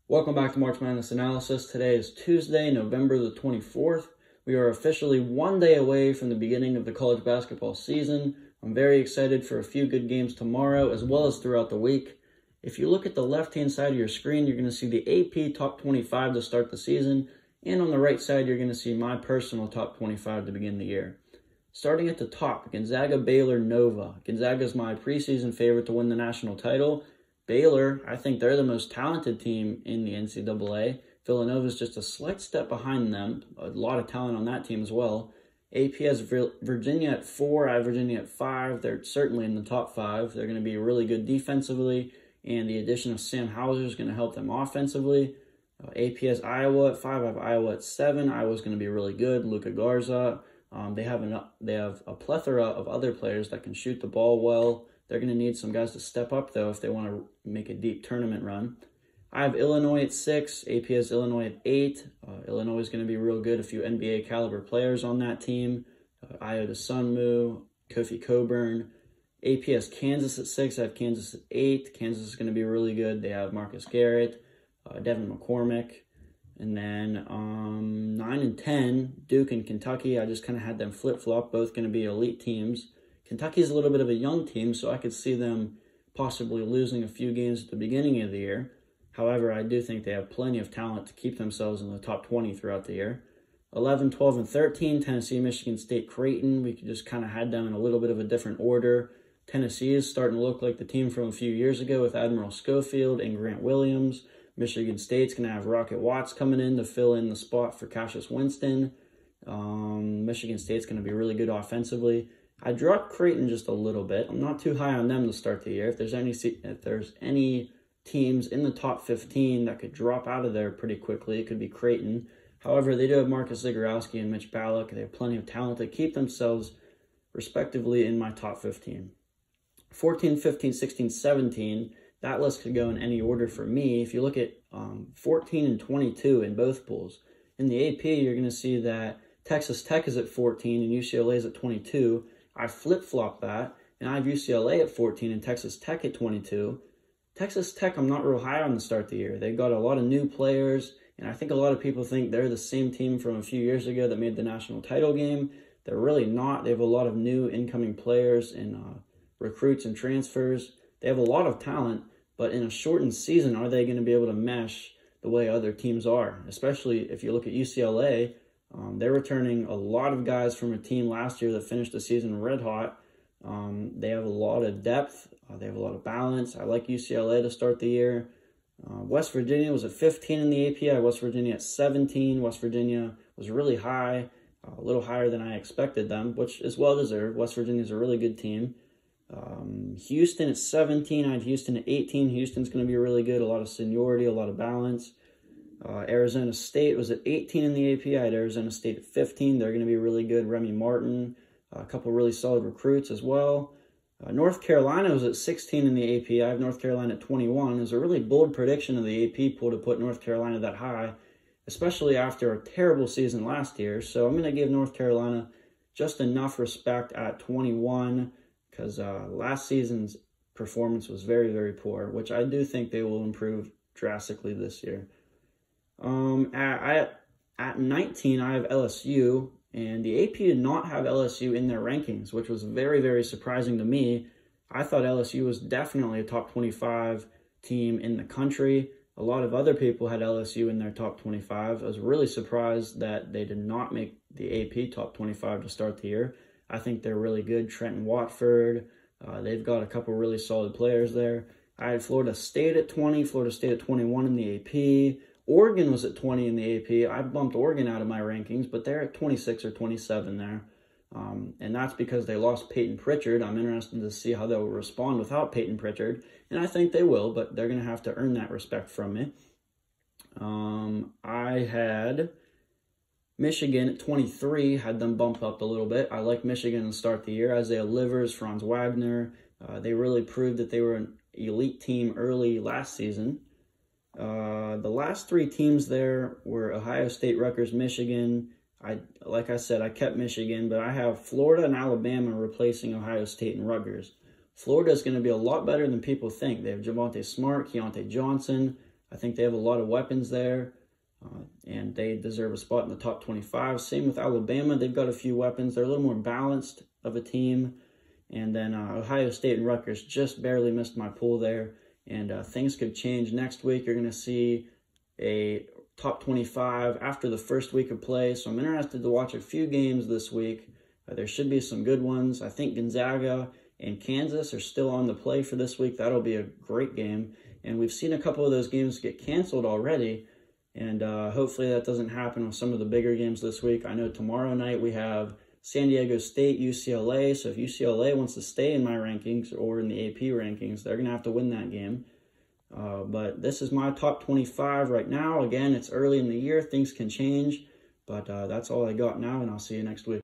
Welcome back to March Madness Analysis. Today is Tuesday, November the 24th. We are officially one day away from the beginning of the college basketball season. I'm very excited for a few good games tomorrow as well as throughout the week. If you look at the left-hand side of your screen, you're going to see the AP Top 25 to start the season. And on the right side, you're going to see my personal Top 25 to begin the year. Starting at the top, Gonzaga, Baylor, Nova. Gonzaga is my preseason favorite to win the national title. Baylor, I think they're the most talented team in the NCAA. Villanova is just a slight step behind them. A lot of talent on that team as well. AP has Virginia at 4. I have Virginia at 5. They're certainly in the top 5. They're going to be really good defensively, and the addition of Sam Hauser is going to help them offensively. AP has Iowa at 5. I have Iowa at 7. Iowa's going to be really good. Luka Garza. They have a plethora of other players that can shoot the ball well. They're going to need some guys to step up, though, if they want to make a deep tournament run. I have Illinois at 6. AP has Illinois at 8. Illinois is going to be real good. A few NBA caliber players on that team. Ayo Dosunmu, Kofi Cockburn. AP has Kansas at 6. I have Kansas at 8. Kansas is going to be really good. They have Marcus Garrett, Devin McCormick. And then 9 and 10, Duke and Kentucky. I just kind of had them flip-flop. Both going to be elite teams. Kentucky's a little bit of a young team, so I could see them possibly losing a few games at the beginning of the year. However, I do think they have plenty of talent to keep themselves in the top 20 throughout the year. 11, 12, and 13, Tennessee, Michigan State, Creighton. We just kind of had them in a little bit of a different order. Tennessee is starting to look like the team from a few years ago with Admiral Schofield and Grant Williams. Michigan State's going to have Rocket Watts coming in to fill in the spot for Cassius Winston. Michigan State's going to be really good offensively. I dropped Creighton just a little bit. I'm not too high on them to start the year. If there's any teams in the top 15 that could drop out of there pretty quickly, it could be Creighton. However, they do have Marcus Zagorowski and Mitch Ballock. They have plenty of talent to keep themselves respectively in my top 15. 14, 15, 16, 17, that list could go in any order for me. If you look at 14 and 22 in both pools, in the AP, you're going to see that Texas Tech is at 14 and UCLA is at 22. I flip-flop that, and I have UCLA at 14 and Texas Tech at 22. Texas Tech, I'm not real high on to start the year. They've got a lot of new players, and I think a lot of people think they're the same team from a few years ago that made the national title game. They're really not. They have a lot of new incoming players and recruits and transfers. They have a lot of talent, but in a shortened season, are they going to be able to mesh the way other teams are? Especially if you look at UCLA, they're returning a lot of guys from a team last year that finished the season red hot. They have a lot of depth. They have a lot of balance. I like UCLA to start the year. West Virginia was at 15 in the AP. I have West Virginia at 17. West Virginia was really high, a little higher than I expected them, which is well-deserved. West Virginia is a really good team. Houston at 17. I have Houston at 18. Houston's going to be really good. A lot of seniority, a lot of balance. Arizona State was at 18 in the AP. I had Arizona State at 15. They're going to be really good. Remy Martin, a couple really solid recruits as well. North Carolina was at 16 in the AP. I have North Carolina at 21. It was a really bold prediction of the AP pool to put North Carolina that high, especially after a terrible season last year. So I'm going to give North Carolina just enough respect at 21 because last season's performance was very, very poor, which I do think they will improve drastically this year. At 19, I have LSU, and the AP did not have LSU in their rankings, which was very, very surprising to me. I thought LSU was definitely a top 25 team in the country. A lot of other people had LSU in their top 25. I was really surprised that they did not make the AP top 25 to start the year. I think they're really good. Trenton Watford, they've got a couple really solid players there. I had Florida State at 20, Florida State at 21 in the AP. Oregon was at 20 in the AP. I bumped Oregon out of my rankings, but they're at 26 or 27 there. And that's because they lost Peyton Pritchard. I'm interested to see how they'll respond without Peyton Pritchard. And I think they will, but they're going to have to earn that respect from me. I had Michigan at 23, had them bump up a little bit. I like Michigan to start the year. Isaiah Livers, Franz Wagner. They really proved that they were an elite team early last season. The last three teams there were Ohio State, Rutgers, Michigan. Like I said, I kept Michigan, but I have Florida and Alabama replacing Ohio State and Rutgers. Florida is going to be a lot better than people think. They have Javonte Smart, Keontae Johnson. I think they have a lot of weapons there, and they deserve a spot in the top 25. Same with Alabama. They've got a few weapons. They're a little more balanced of a team. And then Ohio State and Rutgers just barely missed my pool there. And things could change next week. You're going to see a top 25 after the first week of play. So I'm interested to watch a few games this week. There should be some good ones. I think Gonzaga and Kansas are still on the play for this week. That'll be a great game. And we've seen a couple of those games get canceled already. And hopefully that doesn't happen with some of the bigger games this week. I know tomorrow night we have San Diego State, UCLA. So if UCLA wants to stay in my rankings or in the AP rankings, they're going to have to win that game. But this is my top 25 right now. Again, it's early in the year. Things can change. But that's all I got now, and I'll see you next week.